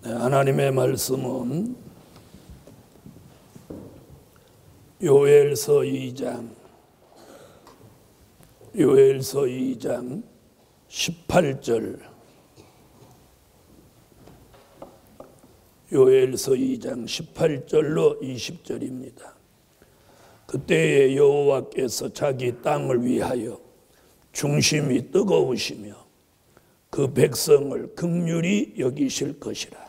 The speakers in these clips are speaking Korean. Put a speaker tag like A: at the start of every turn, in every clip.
A: 네, 하나님의 말씀은 요엘서 2장 18절, 요엘서 2장 18절로 20절입니다. 그때에 여호와께서 자기 땅을 위하여 중심이 뜨거우시며 그 백성을 긍휼히 여기실 것이라.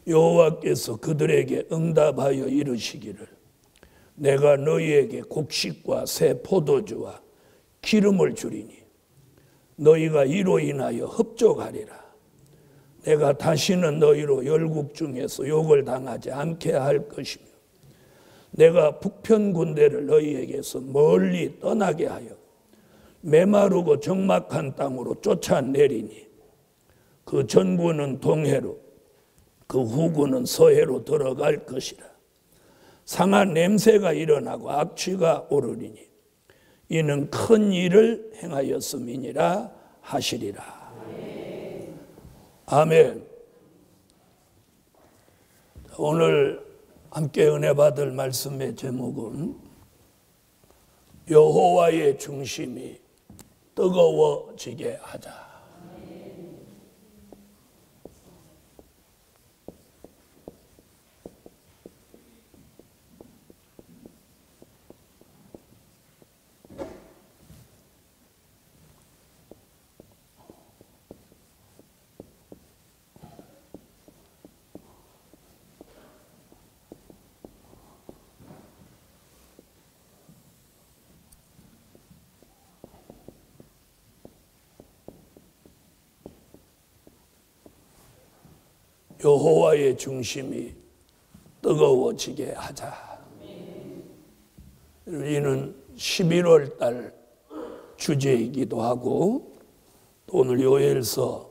A: 여호와께서 그들에게 응답하여 이르시기를 내가 너희에게 곡식과 새 포도주와 기름을 주리니 너희가 이로 인하여 흡족하리라. 내가 다시는 너희로 열국 중에서 욕을 당하지 않게 할 것이며 내가 북편 군대를 너희에게서 멀리 떠나게 하여 메마르고 적막한 땅으로 쫓아내리니 그 전구는 동해로 그 후구는 서해로 들어갈 것이라. 상한 냄새가 일어나고 악취가 오르리니 이는 큰 일을 행하였음이니라 하시리라. 아멘. 오늘 함께 은혜 받을 말씀의 제목은 여호와의 중심이 뜨거워지게 하자. 여호와의 중심이 뜨거워지게 하자. 이는 11월 달 주제이기도 하고 또 오늘 요엘서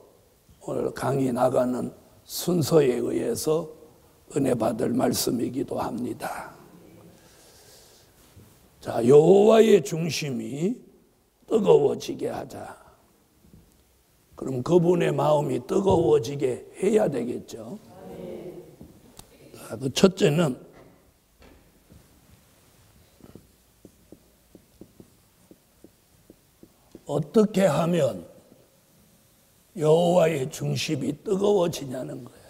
A: 오늘 강의 나가는 순서에 의해서 은혜 받을 말씀이기도 합니다. 자, 여호와의 중심이 뜨거워지게 하자. 그럼 그분의 마음이 뜨거워지게 해야 되겠죠. 그 첫째는 어떻게 하면 여호와의 중심이 뜨거워지냐는 거예요.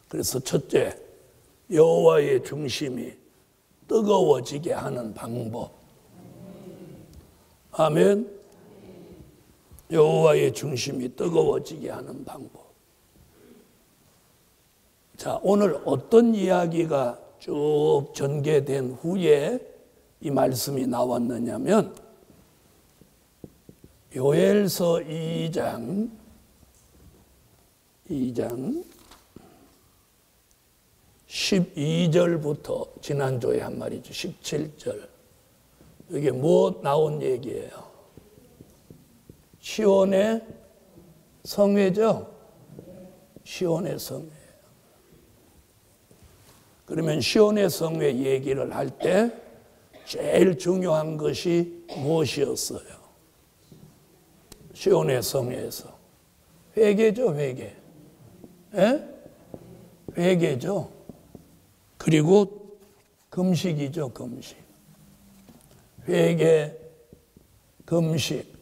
A: 그래서 첫째, 여호와의 중심이 뜨거워지게 하는 방법. 아멘. 여호와의 중심이 뜨거워지게 하는 방법. 자, 오늘 어떤 이야기가 쭉 전개된 후에 이 말씀이 나왔느냐면 요엘서 2장 12절부터 지난주에 한 말이죠. 17절. 이게 뭐 나온 얘기예요? 시온의 성회죠? 시온의 성회. 그러면 시온의 성회 얘기를 할 때 제일 중요한 것이 무엇이었어요? 시온의 성회에서 회개죠, 회개. 예? 회개죠. 그리고 금식이죠, 금식. 회개, 금식.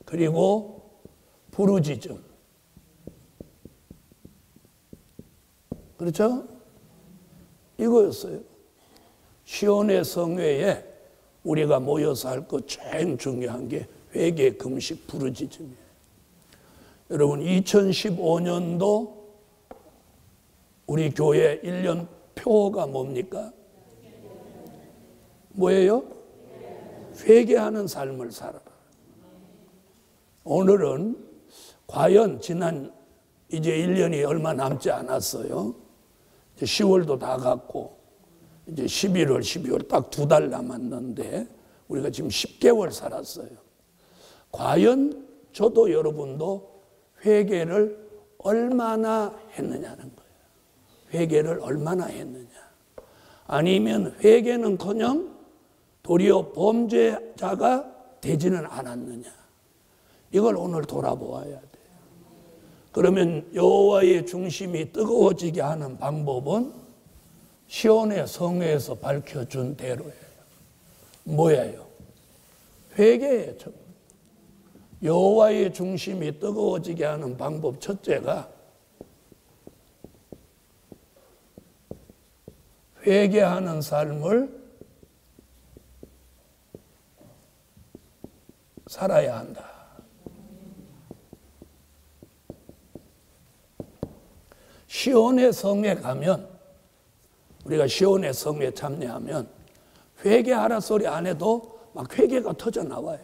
A: 그리고 부르짖음. 그렇죠? 이거였어요. 시온의 성회에 우리가 모여서 할 것 제일 중요한 게 회개, 금식, 부르짖음이에요. 여러분 2015년도 우리 교회 1년 표가 뭡니까? 뭐예요? 회개하는 삶을 살아라. 오늘은 과연 지난 이제 1년이 얼마 남지 않았어요. 이제 10월도 다 갔고 이제 11월, 12월 딱 2달 남았는데 우리가 지금 10개월 살았어요. 과연 저도 여러분도 회개를 얼마나 했느냐는 거예요. 회개를 얼마나 했느냐. 아니면 회개는커녕 도리어 범죄자가 되지는 않았느냐. 이걸 오늘 돌아보아야 돼요. 그러면 여호와의 중심이 뜨거워지게 하는 방법은 시온의 성회에서 밝혀준 대로예요. 뭐예요? 회개예요. 여호와의 중심이 뜨거워지게 하는 방법 첫째가 회개하는 삶을 살아야 한다. 시온의 성에 가면, 우리가 시온의 성에 참여하면 회개하라 소리 안 해도 막 회개가 터져 나와요.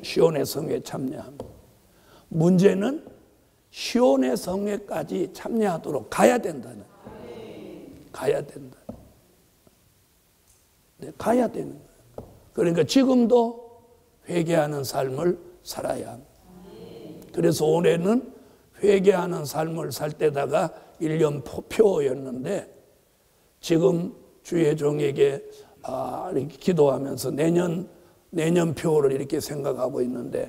A: 시온의 성에 참여하면. 문제는 시온의 성에까지 참여하도록 가야 된다는, 가야 된다. 네, 가야 되는 거예요. 그러니까 지금도 회개하는 삶을 살아야 합니다. 그래서 올해는 회개하는 삶을 살 때다가 1년 표였는데, 지금 주의 종에게 이렇게 기도하면서 내년 표를 이렇게 생각하고 있는데,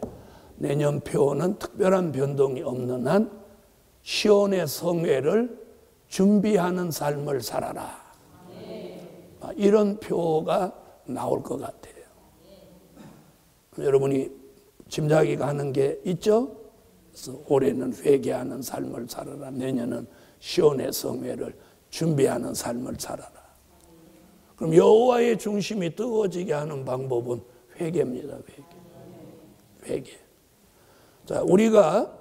A: 내년 표는 특별한 변동이 없는 한 시온의 성회를 준비하는 삶을 살아라. 이런 표가 나올 것 같아요. 여러분이 짐작이 가는 게 있죠? 그래서 올해는 회개하는 삶을 살아라. 내년은 시온의 성회를 준비하는 삶을 살아라. 그럼 여호와의 중심이 뜨거워지게 하는 방법은 회개입니다. 회개. 자, 우리가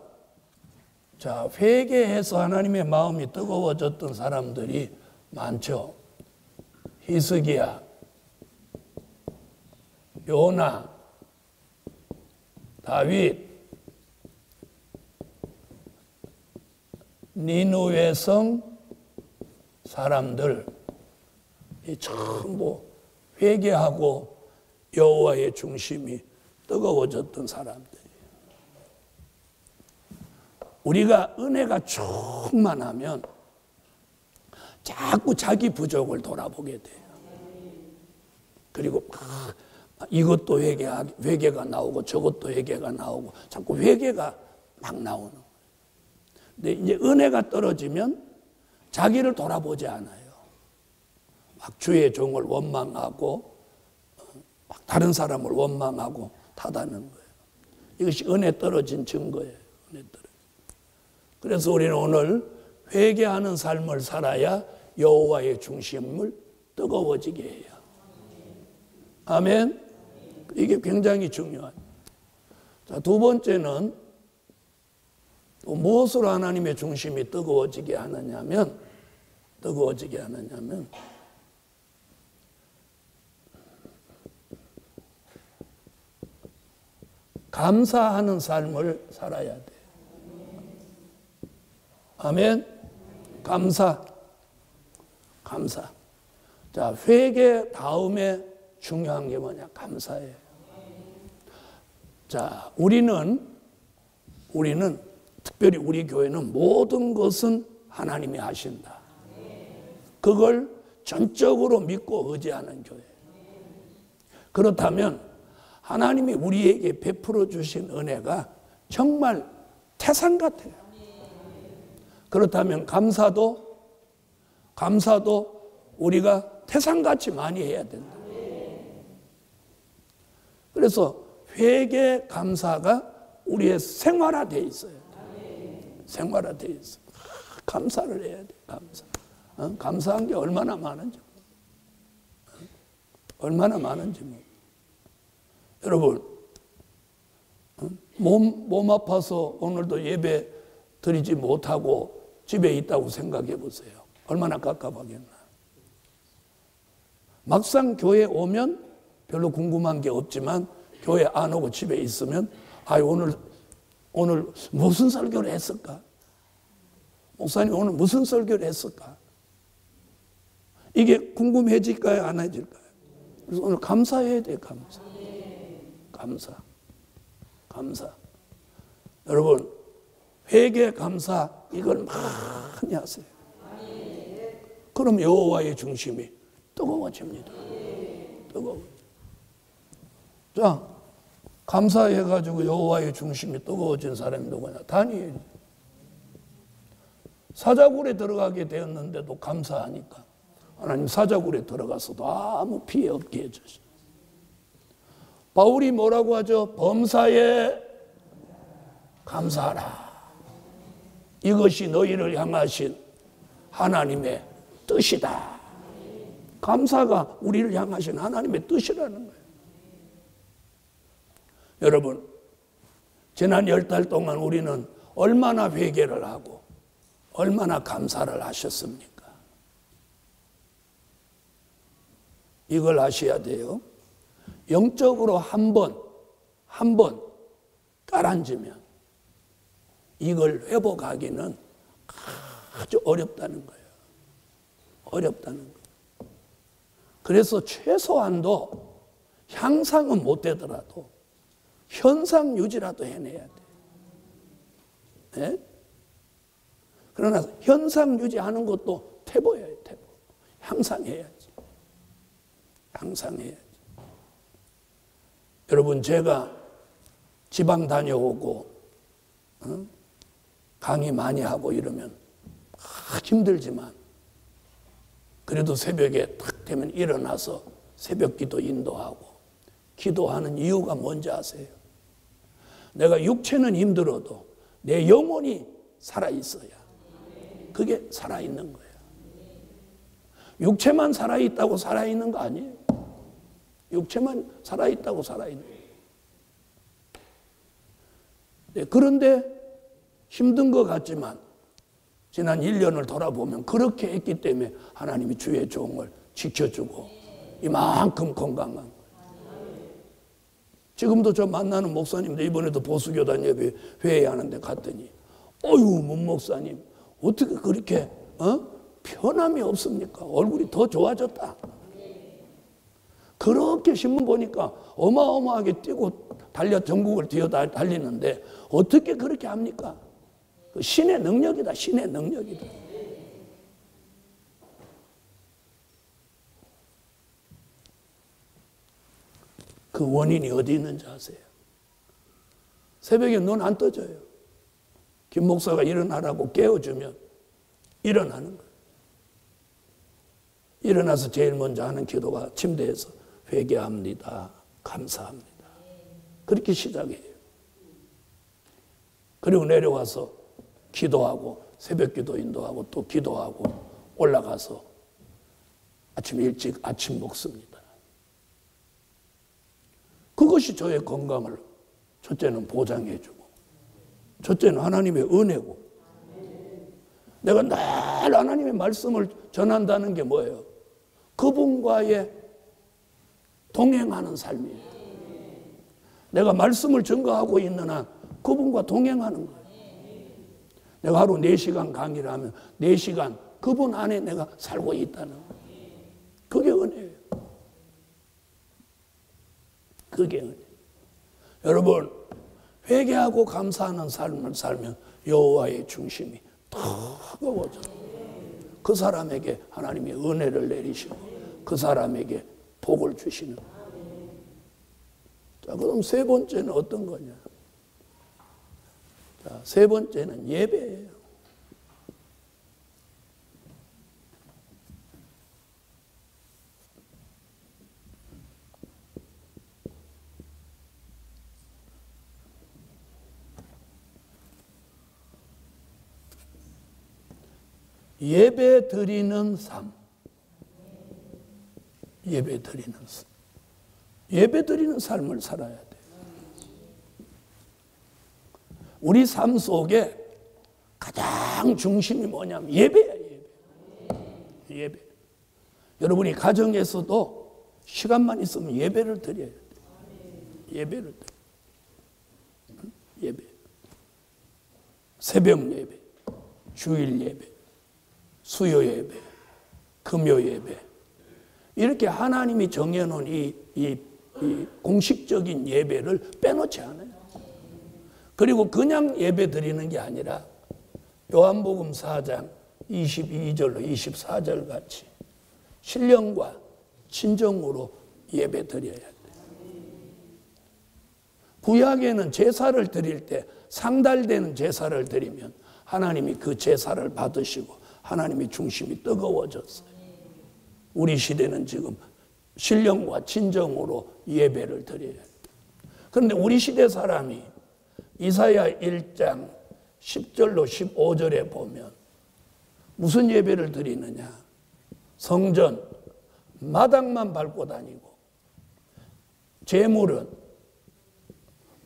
A: 회개해서 하나님의 마음이 뜨거워졌던 사람들이 많죠. 히스기야, 요나, 다윗, 니느웨 성 사람들, 전부 회개하고 여호와의 중심이 뜨거워졌던 사람들이에요. 우리가 은혜가 충만하면 자꾸 자기 부족을 돌아보게 돼요. 그리고 이것도 회개가 나오고 저것도 회개가 나오고 자꾸 회개가 막 나오는 거예요. 근데 이제 은혜가 떨어지면 자기를 돌아보지 않아요. 막 주의 종을 원망하고 막 다른 사람을 원망하고 타다는 거예요. 이것이 은혜 떨어진 증거예요. 은혜 떨어진. 그래서 우리는 오늘 회개하는 삶을 살아야 여호와의 중심을 뜨거워지게 해요. 아멘. 이게 굉장히 중요합니다. 자, 두 번째는 또 무엇으로 하나님의 중심이 뜨거워지게 하느냐면 감사하는 삶을 살아야 돼요. 아멘. 감사. 자, 회개 다음에 중요한 게 뭐냐? 감사예요. 자, 우리는 특별히 우리 교회는 모든 것은 하나님이 하신다. 그걸 전적으로 믿고 의지하는 교회. 그렇다면 하나님이 우리에게 베풀어 주신 은혜가 정말 태산 같아요. 그렇다면 감사도 우리가 태산같이 많이 해야 된다. 그래서 회개 감사가 우리의 생활화되어 있어요. 생활화되어 있어요. 감사를 해야 돼. 감사한 게 얼마나 많은지. 여러분, 몸 아파서 오늘도 예배 드리지 못하고 집에 있다고 생각해 보세요. 얼마나 갑갑하겠나. 막상 교회 오면 별로 궁금한 게 없지만 교회 안 오고 집에 있으면 오늘 무슨 설교를 했을까? 목사님 오늘 무슨 설교를 했을까? 이게 궁금해질까요? 안 해질까요? 그래서 오늘 감사해야 돼요. 감사. 여러분, 회개 감사 이걸 많이 하세요. 그럼 여호와의 중심이 뜨거워집니다. 자, 감사해가지고 여호와의 중심이 뜨거워진 사람이 누구냐? 다니엘. 사자굴에 들어가게 되었는데도 감사하니까 하나님 사자굴에 들어가서도 아무 피해 없게 해주셨어요. 바울이 뭐라고 하죠? 범사에 감사하라. 이것이 너희를 향하신 하나님의 뜻이다. 감사가 우리를 향하신 하나님의 뜻이라는 거예요. 여러분, 지난 10달 동안 우리는 얼마나 회개를 하고 얼마나 감사를 하셨습니까? 이걸 아셔야 돼요. 영적으로 한 번 깔아앉으면 이걸 회복하기는 아주 어렵다는 거예요. 어렵다는 거예요. 그래서 최소한도 향상은 못 되더라도 현상 유지라도 해내야 돼. 네? 그러나 현상 유지하는 것도 태보예요, 태보. 향상해야지. 향상해야지. 여러분, 제가 지방 다녀오고 강의 많이 하고 이러면 힘들지만 그래도 새벽에 딱 되면 일어나서 새벽 기도 인도하고 기도하는 이유가 뭔지 아세요? 내가 육체는 힘들어도 내 영혼이 살아있어야 그게 살아있는 거예요. 육체만 살아있다고 살아있는 거 아니에요. 육체만 살아있다고 살아있는 거예요. 네, 그런데 힘든 것 같지만 지난 1년을 돌아보면 그렇게 했기 때문에 하나님이 주의 종을 지켜주고 이만큼 건강한 거예요. 지금도 저 만나는 목사님들 이번에도 보수교단 예배 회의하는데 갔더니 어휴 문 목사님 어떻게 그렇게 편함이 없습니까? 얼굴이 더 좋아졌다. 그렇게 신문 보니까 어마어마하게 뛰고 전국을 달리는데 어떻게 그렇게 합니까? 신의 능력이다. 신의 능력이다. 그 원인이 어디 있는지 아세요? 새벽에 눈 안 떠져요. 김 목사가 일어나라고 깨워주면 일어나는 거예요. 일어나서 제일 먼저 하는 기도가 침대에서 회개합니다. 감사합니다. 그렇게 시작해요. 그리고 내려와서 기도하고 새벽 기도 인도하고 또 기도하고 올라가서 아침 일찍 아침 먹습니다. 그것이 저의 건강을 첫째는 보장해주고 첫째는 하나님의 은혜고 내가 늘 하나님의 말씀을 전한다는 게 뭐예요? 그분과의 동행하는 삶이에요. 내가 말씀을 증거하고 있는 한 그분과 동행하는 거예요. 내가 하루 4시간 강의를 하면 4시간 그분 안에 내가 살고 있다는 거예요. 그게 은혜예요. 그게 은혜예요. 여러분, 회개하고 감사하는 삶을 살면 여호와의 중심이 뜨거워져. 그 사람에게 하나님의 은혜를 내리시고 그 사람에게 복을 주시는 거예요. 자, 그럼 세 번째는 어떤 거냐? 자, 세 번째는 예배예요. 예배 드리는 삶. 예배 드리는 삶. 예배 드리는 삶을 살아야 돼요. 우리 삶 속에 가장 중심이 뭐냐면 예배야, 예배. 예배. 여러분이 가정에서도 시간만 있으면 예배를 드려야 돼요. 예배를 드려요. 예배. 새벽 예배, 주일 예배, 수요 예배, 금요 예배. 이렇게 하나님이 정해놓은 이 공식적인 예배를 빼놓지 않아요. 그리고 그냥 예배 드리는 게 아니라 요한복음 4장 22절로 24절 같이 신령과 진정으로 예배 드려야 돼요. 구약에는 제사를 드릴 때 상달되는 제사를 드리면 하나님이 그 제사를 받으시고 하나님의 중심이 뜨거워졌어요. 우리 시대는 지금 신령과 진정으로 예배를 드려야 돼요. 그런데 우리 시대 사람이 이사야 1장 10절로 15절에 보면 무슨 예배를 드리느냐? 성전 마당만 밟고 다니고 제물은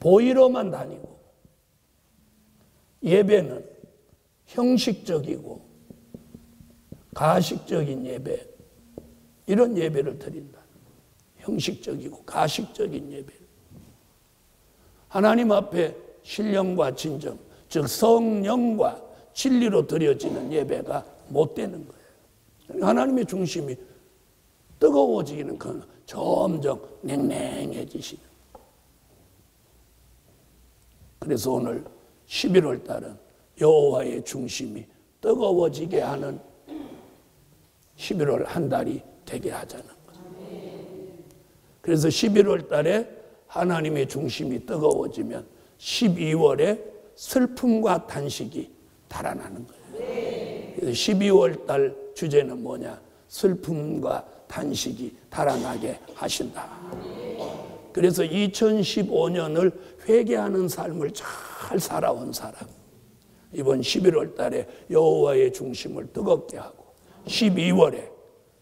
A: 보이러만 다니고 예배는 형식적이고 가식적인 예배, 이런 예배를 드린다. 형식적이고 가식적인 예배. 하나님 앞에 신령과 진정, 즉 성령과 진리로 드려지는 예배가 못 되는 거예요. 하나님의 중심이 뜨거워지기는 점점 냉랭해지시는 거예요. 그래서 오늘 11월 달은 여호와의 중심이 뜨거워지게 하는 11월 한 달이 되게 하자는 거죠. 그래서 11월 달에 하나님의 중심이 뜨거워지면 12월에 슬픔과 단식이 달아나는 거예요. 그래서 12월 달 주제는 뭐냐? 슬픔과 단식이 달아나게 하신다. 그래서 2015년을 회개하는 삶을 잘 살아온 사람, 이번 11월 달에 여호와의 중심을 뜨겁게 하고 12월에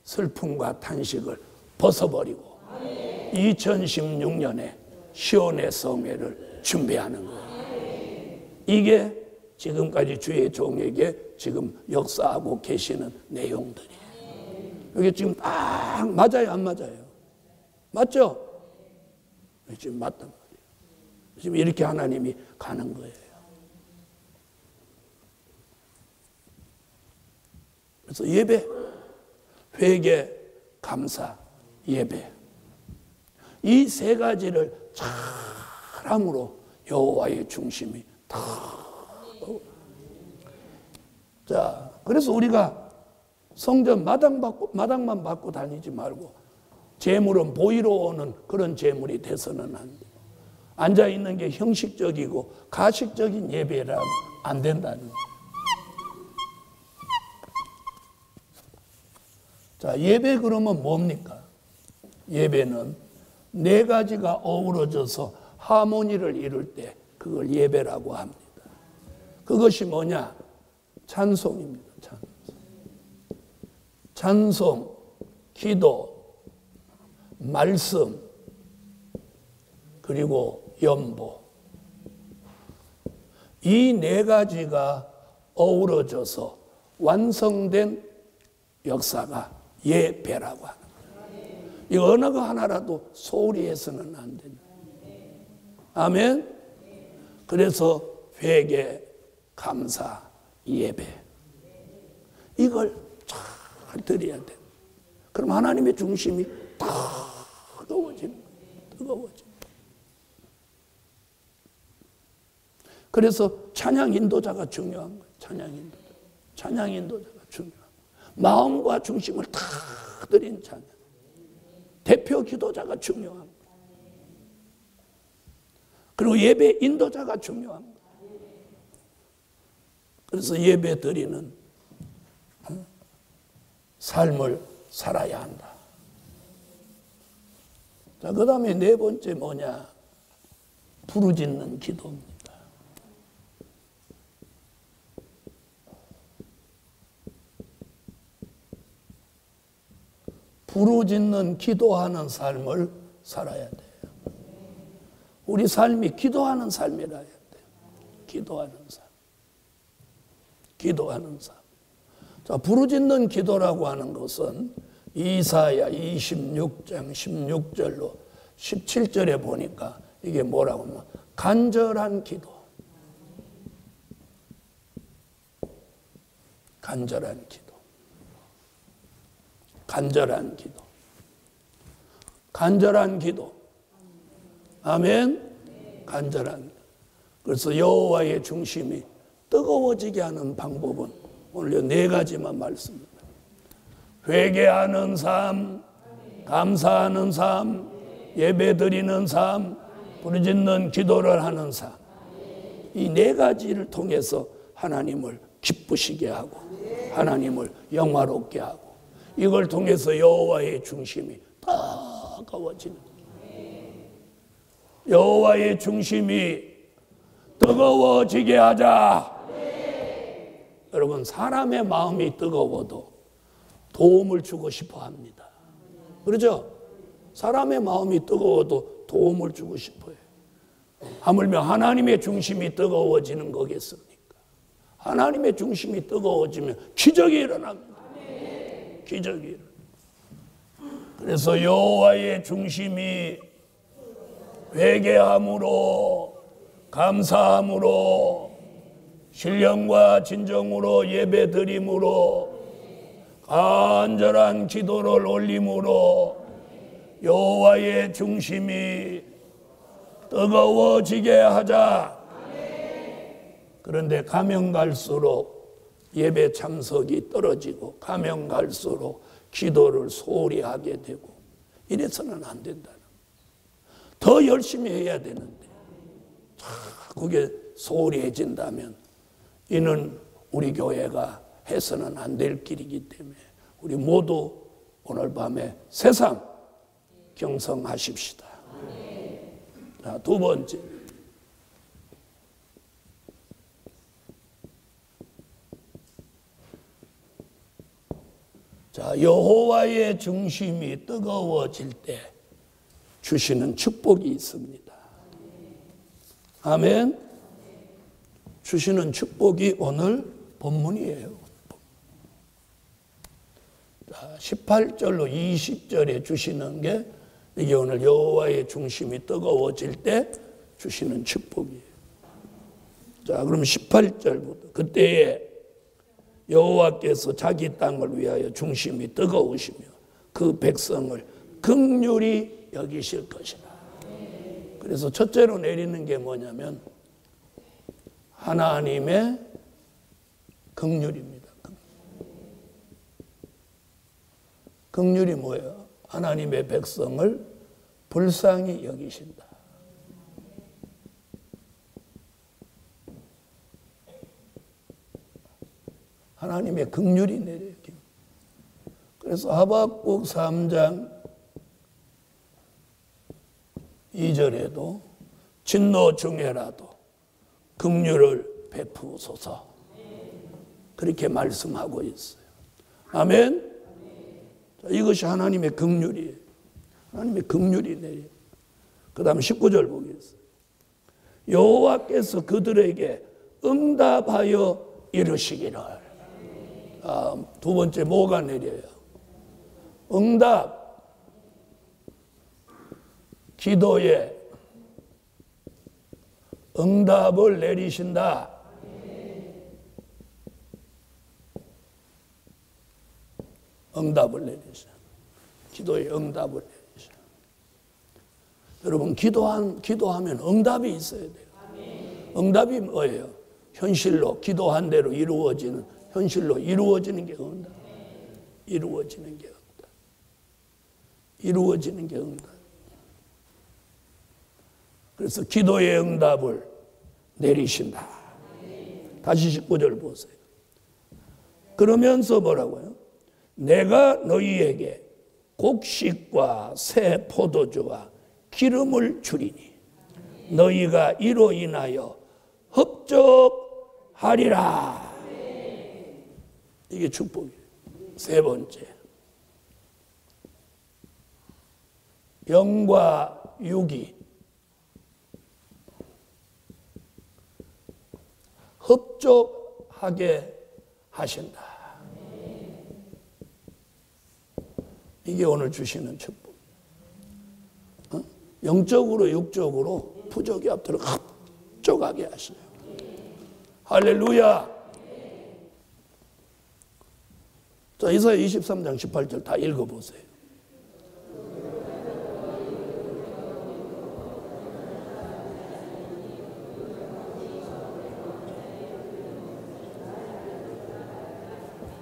A: 슬픔과 탄식을 벗어버리고 2016년에 시온의 성회를 준비하는 거예요. 이게 지금까지 주의 종에게 지금 역사하고 계시는 내용들이에요. 이게 지금 딱 맞아요, 안 맞아요? 맞죠? 지금 맞단 말이에요. 지금 이렇게 하나님이 가는 거예요. 그래서 예배, 회개, 감사, 예배, 이 세 가지를 잘함으로 여호와의 중심이 다. 자, 그래서 우리가 성전 마당만 받고 다니지 말고 재물은 보이러 오는 그런 재물이 돼서는 안 돼요. 앉아 있는 게 형식적이고 가식적인 예배라면 안 된다는 거예요. 자, 예배 그러면 뭡니까? 예배는 네 가지가 어우러져서 하모니를 이룰 때 그걸 예배라고 합니다. 그것이 뭐냐? 찬송입니다. 찬송, 기도, 말씀, 그리고 연보. 이 네 가지가 어우러져서 완성된 역사가 예배라고 하는 거예요. 이 어느 거 하나라도 소홀히 해서는 안 된다. 아멘. 그래서 회개, 감사, 예배, 이걸 잘 드려야 돼. 그럼 하나님의 중심이 뜨거워지는 거예요. 뜨거워지는. 그래서 찬양 인도자가 중요한 거예요. 찬양 인도자가 중요한 거예요. 마음과 중심을 다 드린 찬양. 대표 기도자가 중요한 거예요. 그리고 예배 인도자가 중요한 거예요. 그래서 예배 드리는 삶을 살아야 한다. 자, 그 다음에 네 번째 뭐냐? 부르짖는 기도입니다. 부르짖는 기도하는 삶을 살아야 돼요. 우리 삶이 기도하는 삶이라 해야 돼요. 기도하는 삶. 기도하는 삶. 자, 부르짖는 기도라고 하는 것은 이사야 26장 16절로 17절에 보니까 이게 뭐라고 하면 간절한 기도. 간절한 기도. 간절한 기도. 간절한 기도. 아멘. 간절한 기도. 그래서 여호와의 중심이 뜨거워지게 하는 방법은 오늘 네 가지만 말씀드립니다. 회개하는 삶, 감사하는 삶, 예배드리는 삶, 부르짖는 기도를 하는 삶. 이 네 가지를 통해서 하나님을 기쁘시게 하고 하나님을 영화롭게 하고 이걸 통해서 여호와의 중심이 뜨거워지는 거예요. 여호와의 중심이 뜨거워지게 하자. 여러분, 사람의 마음이 뜨거워도 도움을 주고 싶어 합니다. 그렇죠? 사람의 마음이 뜨거워도 도움을 주고 싶어요. 하물며 하나님의 중심이 뜨거워지는 거겠습니까? 하나님의 중심이 뜨거워지면 기적이 일어납니다. 기적이 일어납니다. 그래서 여호와의 중심이 회개함으로 감사함으로 신령과 진정으로 예배드림으로 간절한 기도를 올림으로 여호와의 중심이 뜨거워지게 하자. 그런데 가면 갈수록 예배 참석이 떨어지고 가면 갈수록 기도를 소홀히 하게 되고 이래서는 안 된다는 거예요. 더 열심히 해야 되는데 그게 소홀해진다면 이는 우리 교회가 해서는 안 될 길이기 때문에 우리 모두 오늘 밤에 새삼 경성하십시다. 자, 두 번째. 자, 여호와의 중심이 뜨거워질 때 주시는 축복이 있습니다. 아멘. 주시는 축복이 오늘 본문이에요. 자, 18절로 20절에 주시는 게 이게 오늘 여호와의 중심이 뜨거워질 때 주시는 축복이에요. 자, 그럼 18절부터 그때에 여호와께서 자기 땅을 위하여 중심이 뜨거우시며 그 백성을 긍휼히 여기실 것이라. 그래서 첫째로 내리는 게 뭐냐면 하나님의 긍휼입니다. 긍휼이 뭐예요? 하나님의 백성을 불쌍히 여기신다. 하나님의 긍휼이 내려요. 그래서 하박국 3장 2절에도 진노 중에라도 긍휼을 베푸소서 그렇게 말씀하고 있어요. 아멘. 자, 이것이 하나님의 긍휼이에요. 하나님의 긍휼이 내려요. 그 다음 19절 보겠습니다. 여호와께서 그들에게 응답하여 이르시기를. 두 번째 뭐가 내려요? 응답. 기도에 응답을 내리신다. 응답을 내리셔. 기도에 응답을 내리셔. 여러분, 기도하면 응답이 있어야 돼요. 응답이 뭐예요? 현실로 기도한 대로 이루어지는, 현실로 이루어지는 게 응답. 이루어지는 게 응답. 이루어지는 게 응답. 그래서 기도의 응답을 내리신다. 다시 19절 보세요. 그러면서 뭐라고요? 내가 너희에게 곡식과 새 포도주와 기름을 주리니 너희가 이로 인하여 흡족하리라. 이게 축복이에요. 세 번째, 영과 육이 흡족하게 하신다. 이게 오늘 주시는 축복. 영적으로 육적으로 부족이 없도록 흡족하게 하시네요. 할렐루야. 자, 이사야 23장 18절 다 읽어보세요.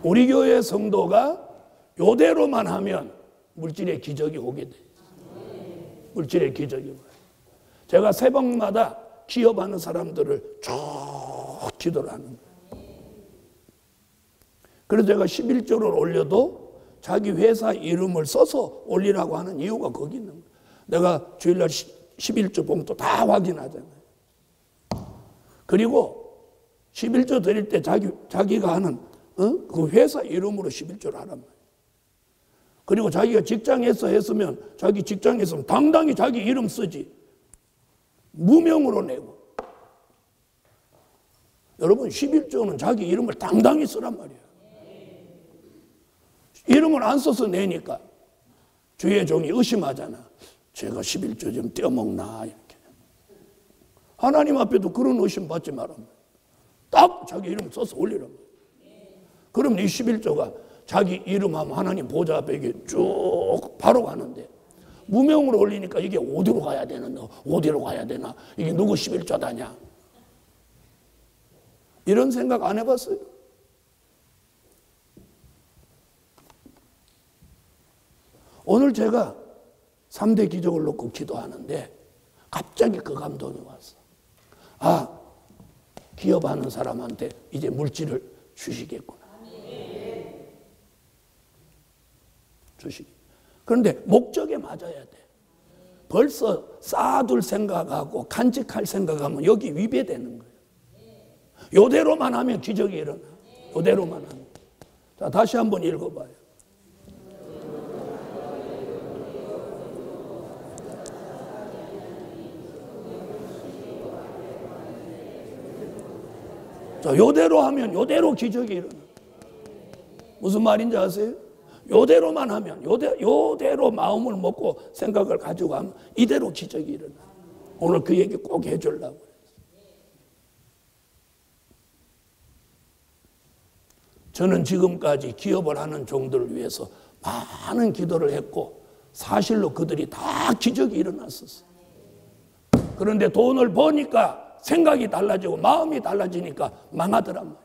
A: 우리 교회 성도가 요대로만 하면 물질의 기적이 오게 돼요. 물질의 기적이 와요. 제가 새벽마다 기업하는 사람들을 쭉 기도를 하는 거예요. 그래서 제가 11조를 올려도 자기 회사 이름을 써서 올리라고 하는 이유가 거기 있는 거예요. 내가 주일날 11조 봉투 다 확인하잖아요. 그리고 11조 드릴 때 자기가 하는 그 회사 이름으로 11조를 하란 말이에요. 그리고 자기가 직장에서 했으면 자기 직장에서 당당히 자기 이름 쓰지. 무명으로 내고. 여러분 11조는 자기 이름을 당당히 쓰란 말이에요. 이름을 안 써서 내니까 주의 종이 의심하잖아. 제가 11조 좀 떼어먹나 이렇게. 하나님 앞에도 그런 의심 받지 말아. 딱 자기 이름 써서 올리란 말이에요. 그럼 이 11조가 자기 이름하면 하나님 보좌 앞에 이게 쭉 바로 가는데 무명으로 올리니까 이게 어디로 가야 되나 어디로 가야 되나 이게 누구 11조다냐 이런 생각 안 해봤어요? 오늘 제가 3대 기적을 놓고 기도하는데 갑자기 그 감동이 왔어. 아, 기업하는 사람한테 이제 물질을 주시겠구나. 그런데 목적에 맞아야 돼. 벌써 쌓아둘 생각하고 간직할 생각하면 여기 위배되는 거예요. 요대로만 하면 기적이 일어나. 요대로만 하면. 자, 다시 한번 읽어봐요. 자, 요대로 하면 요대로 기적이 일어나. 무슨 말인지 아세요? 요대로만 하면, 요대로 마음을 먹고 생각을 가지고 하면 이대로 기적이 일어나. 오늘 그 얘기 꼭 해주려고. 저는 지금까지 기업을 하는 종들을 위해서 많은 기도를 했고 사실로 그들이 다 기적이 일어났었어요. 그런데 돈을 버니까 생각이 달라지고 마음이 달라지니까 망하더란 말이에요.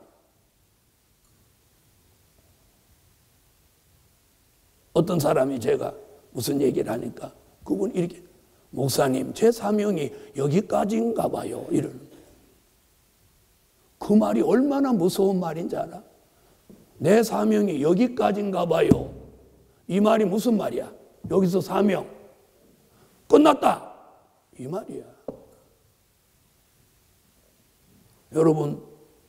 A: 어떤 사람이 제가 무슨 얘기를 하니까 그분 이렇게 목사님 제 사명이 여기까지인가 봐요 이러는 거예요. 그 말이 얼마나 무서운 말인지 알아? 내 사명이 여기까지인가 봐요. 이 말이 무슨 말이야? 여기서 사명 끝났다 이 말이야. 여러분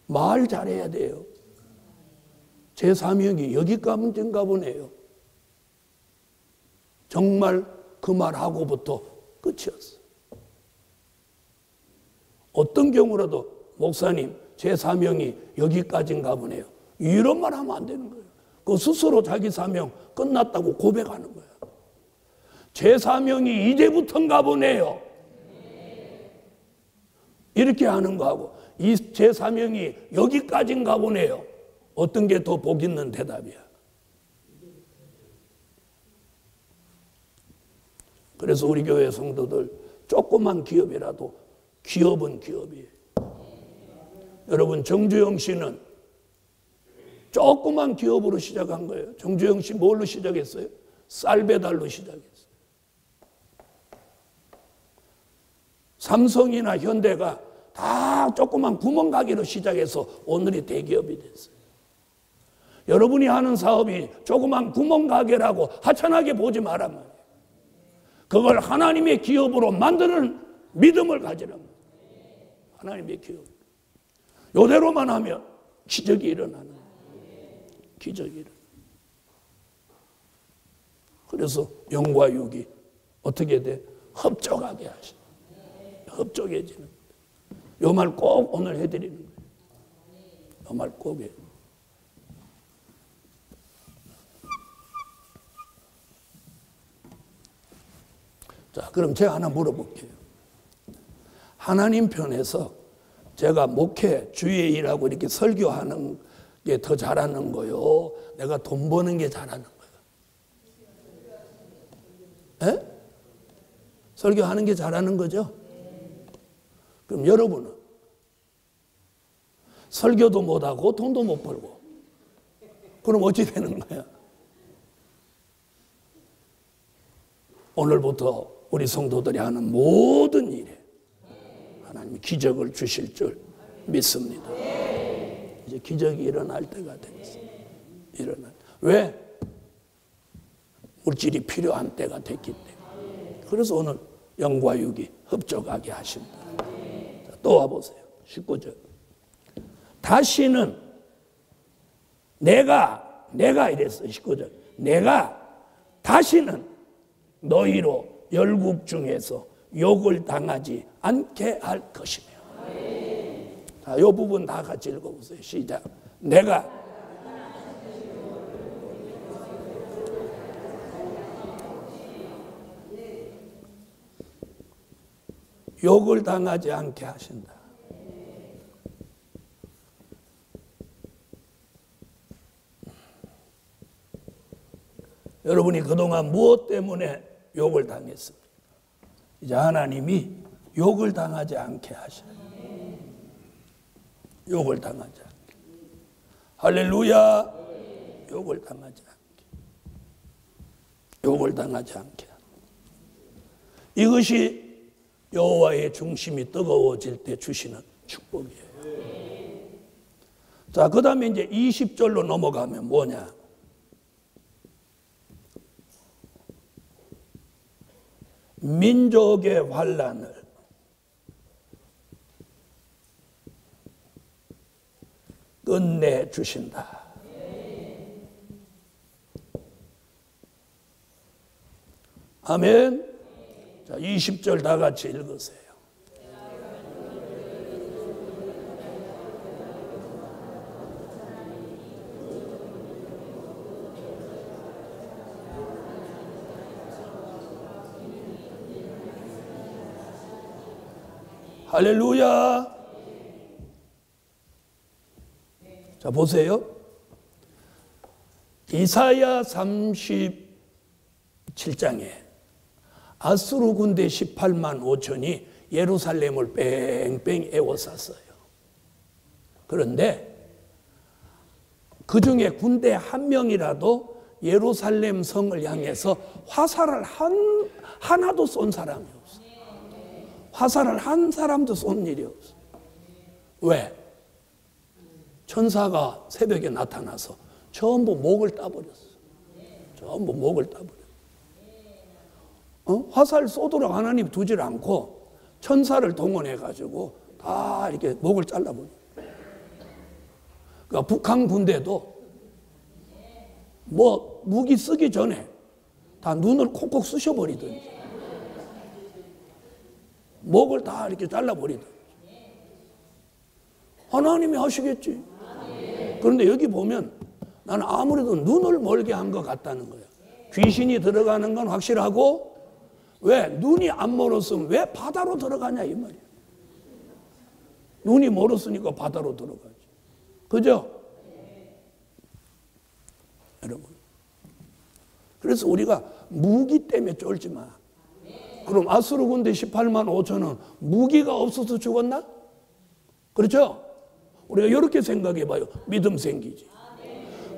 A: 말 잘해야 돼요. 제 사명이 여기까지인가 보네요. 정말 그 말하고부터 끝이었어. 어떤 경우라도 목사님 제 사명이 여기까지인가 보네요. 이런 말 하면 안 되는 거예요. 그 스스로 자기 사명 끝났다고 고백하는 거예요. 제 사명이 이제부터인가 보네요. 이렇게 하는 거하고 이 제 사명이 여기까지인가 보네요. 어떤 게 더 복 있는 대답이야. 그래서 우리 교회 성도들 조그만 기업이라도 기업은 기업이에요. 여러분 정주영 씨는 조그만 기업으로 시작한 거예요. 정주영 씨 뭘로 시작했어요? 쌀 배달로 시작했어요. 삼성이나 현대가 다 조그만 구멍가게로 시작해서 오늘이 대기업이 됐어요. 여러분이 하는 사업이 조그만 구멍가게라고 하찮게 보지 말란 말이에요. 그걸 하나님의 기업으로 만드는 믿음을 가지란 말이에요. 하나님의 기업. 요대로만 하면 기적이 일어나는 거예요. 기적이 일어나는 거예요. 그래서 영과 육이 어떻게 돼? 흡족하게 하시는 거예요. 흡족해지는 거예요. 요 말 꼭 오늘 해드리는 거예요. 요 말 꼭 해요. 자, 그럼 제가 하나 물어볼게요. 하나님 편에서 제가 목회, 주의 일하고 이렇게 설교하는 게 더 잘하는 거요? 내가 돈 버는 게 잘하는 거예요? 에? 설교하는 게 잘하는 거죠? 그럼 여러분은 설교도 못하고 돈도 못 벌고 그럼 어찌 되는 거야? 오늘부터 우리 성도들이 하는 모든 일에 하나님이 기적을 주실 줄 믿습니다. 이제 기적이 일어날 때가 됐어요. 일어난. 왜? 물질이 필요한 때가 됐기 때문에. 그래서 오늘 영과 육이 흡족하게 하신다. 자, 또 와보세요. 19절. 다시는 내가 이랬어요. 19절. 내가 다시는 너희로 열국 중에서 욕을 당하지 않게 할 것이며. 자, 이 부분 다 같이 읽어보세요. 시작. 내가 욕을 당하지 않게 하신다. 여러분이 그동안 무엇 때문에 욕을 당했습니까? 이제 하나님이 욕을 당하지 않게 하셔요. 욕을 당하지 않게. 할렐루야. 욕을 당하지 않게. 욕을 당하지 않게. 이것이 여호와의 중심이 뜨거워질 때 주시는 축복이에요. 자, 그 다음에 이제 20절로 넘어가면 뭐냐? 민족의 환난을 끝내주신다. 아멘. 자, 20절 다 같이 읽으세요. 할렐루야. 자, 보세요. 이사야 37장에 아수르 군대 18만 5천이 예루살렘을 뺑뺑 에워쌌어요. 그런데 그 중에 군대 한 명이라도 예루살렘 성을 향해서 화살을 하나도 쏜 사람이 없어요. 화살을 한 사람도 쏜 일이 없어요. 왜? 천사가 새벽에 나타나서 전부 목을 따버렸어요. 전부 목을 따버렸어요. 화살 쏘도록 하나님 두질 않고 천사를 동원해가지고 다 이렇게 목을 잘라버려요. 그러니까 북한 군대도 뭐 무기 쓰기 전에 다 눈을 콕콕 쑤셔버리든지 목을 다 이렇게 잘라버리든지 하나님이 하시겠지. 그런데 여기 보면 나는 아무래도 눈을 멀게 한 것 같다는 거예요. 귀신이 들어가는 건 확실하고 왜? 눈이 안 멀었으면 왜 바다로 들어가냐 이 말이에요. 눈이 멀었으니까 바다로 들어가지. 그죠? 여러분. 그래서 우리가 무기 때문에 쫄지 마. 그럼 아수르 군대 18만 5천은 무기가 없어서 죽었나? 그렇죠? 우리가 이렇게 생각해 봐요. 믿음 생기지.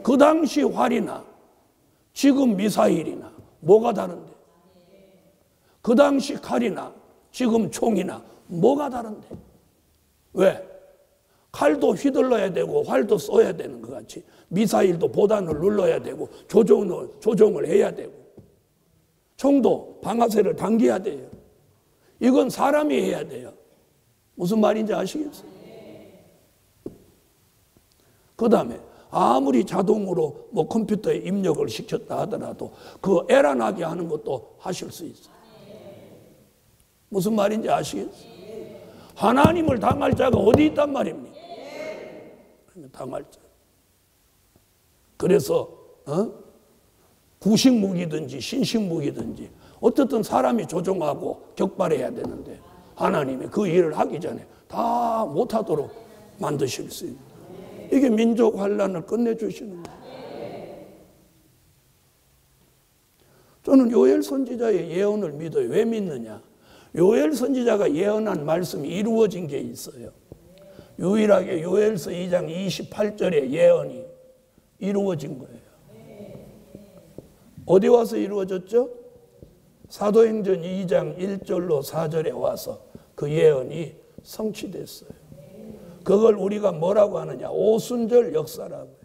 A: 그 당시 활이나 지금 미사일이나 뭐가 다른데? 그 당시 칼이나 지금 총이나 뭐가 다른데? 왜? 칼도 휘둘러야 되고 활도 쏘야 되는 것 같이 미사일도 보단을 눌러야 되고 조종을 해야 되고 총도 방아쇠를 당겨야 돼요. 이건 사람이 해야 돼요. 무슨 말인지 아시겠어요? 그 다음에 아무리 자동으로 뭐 컴퓨터에 입력을 시켰다 하더라도 그 에러 나게 하는 것도 하실 수 있어요. 무슨 말인지 아시겠어요? 하나님을 당할 자가 어디 있단 말입니까? 당할 자. 그래서 구식 무기든지 신식 무기든지 어쨌든 사람이 조종하고 격발해야 되는데 하나님이 그 일을 하기 전에 다 못하도록 만드실 수 있는 이게 민족 환난을 끝내주시는 거예요. 저는 요엘 선지자의 예언을 믿어요. 왜 믿느냐? 요엘 선지자가 예언한 말씀이 이루어진 게 있어요. 유일하게 요엘서 2장 28절의 예언이 이루어진 거예요. 어디 와서 이루어졌죠? 사도행전 2장 1절로 4절에 와서 그 예언이 성취됐어요. 그걸 우리가 뭐라고 하느냐? 오순절 역사라고 해요.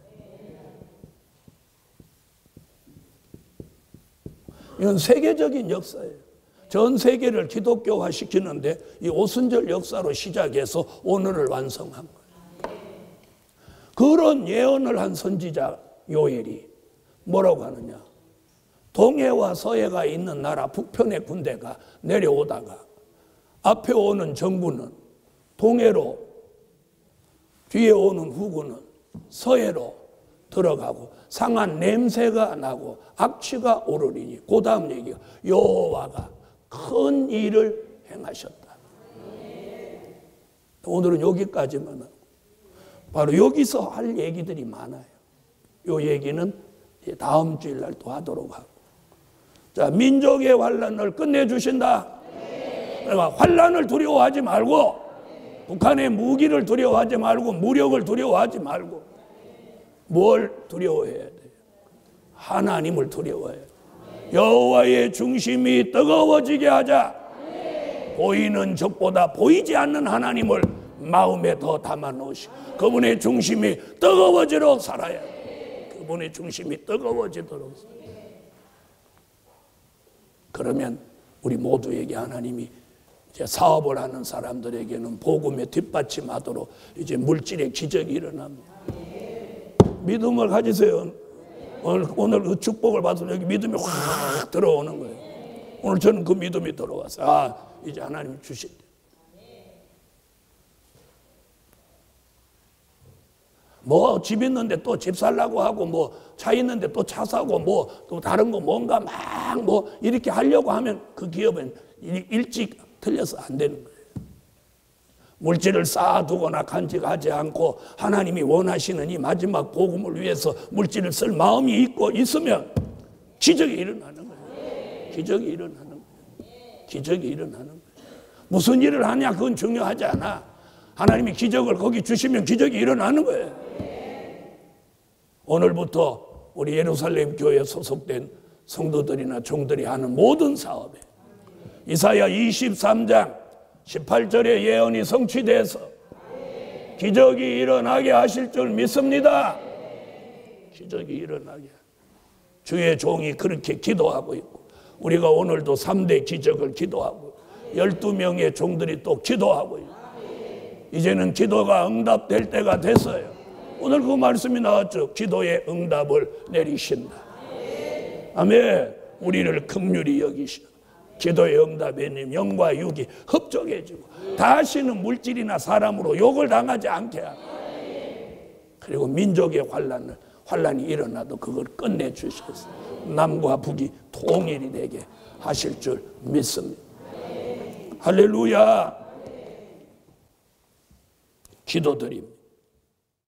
A: 이건 세계적인 역사예요. 전 세계를 기독교화 시키는데 이 오순절 역사로 시작해서 오늘을 완성한 거예요. 그런 예언을 한 선지자 요엘이 뭐라고 하느냐. 동해와 서해가 있는 나라 북편의 군대가 내려오다가 앞에 오는 정부는 동해로, 뒤에 오는 후군은 서해로 들어가고 상한 냄새가 나고 악취가 오르리니, 그 다음 얘기가 여호와가 큰 일을 행하셨다. 오늘은 여기까지만 하고 바로 여기서 할 얘기들이 많아요. 이 얘기는 다음 주일날 또 하도록 하고. 자, 민족의 환란을 끝내주신다. 그러니까 환란을 두려워하지 말고, 북한의 무기를 두려워하지 말고, 무력을 두려워하지 말고, 뭘 두려워해야 돼요? 하나님을 두려워해야 돼요. 여호와의 중심이 뜨거워지게 하자. 보이는 적보다 보이지 않는 하나님을 마음에 더 담아 놓으시고, 그분의 중심이 뜨거워지도록 살아야 돼요. 그분의 중심이 뜨거워지도록. 그러면 우리 모두에게 하나님이 이제 사업을 하는 사람들에게는 복음에 뒷받침하도록 이제 물질의 기적이 일어납니다. 믿음을 가지세요. 오늘 그 축복을 받아서 여기 믿음이 확 들어오는 거예요. 오늘 저는 그 믿음이 들어왔어요. 아, 이제 하나님이 주신대. 뭐 집 있는데 또 집 살라고 하고, 뭐 차 있는데 또 차 사고, 뭐 또 다른 거 뭔가 막 뭐 이렇게 하려고 하면 그 기업은 일찍 틀려서 안 되는 거예요. 물질을 쌓아두거나 간직하지 않고 하나님이 원하시는 이 마지막 복음을 위해서 물질을 쓸 마음이 있으면 기적이 일어나는 거예요. 기적이 일어나는 거예요. 기적이 일어나는 거예요. 무슨 일을 하냐 그건 중요하지 않아. 하나님이 기적을 거기 주시면 기적이 일어나는 거예요. 오늘부터 우리 예루살렘 교회에 소속된 성도들이나 종들이 하는 모든 사업에 이사야 23장 18절의 예언이 성취돼서 기적이 일어나게 하실 줄 믿습니다. 기적이 일어나게. 주의 종이 그렇게 기도하고 있고, 우리가 오늘도 3대 기적을 기도하고 12명의 종들이 또 기도하고 있고, 이제는 기도가 응답될 때가 됐어요. 오늘 그 말씀이 나왔죠. 기도의 응답을 내리신다. 아멘. 우리를 긍휼히 여기시오. 기도의 응답에 영과 육이 흡족해지고 다시는 물질이나 사람으로 욕을 당하지 않게 하고, 그리고 민족의 환란이 일어나도 그걸 끝내주셔서 남과 북이 통일이 되게 하실 줄 믿습니다. 할렐루야. 기도드립니다.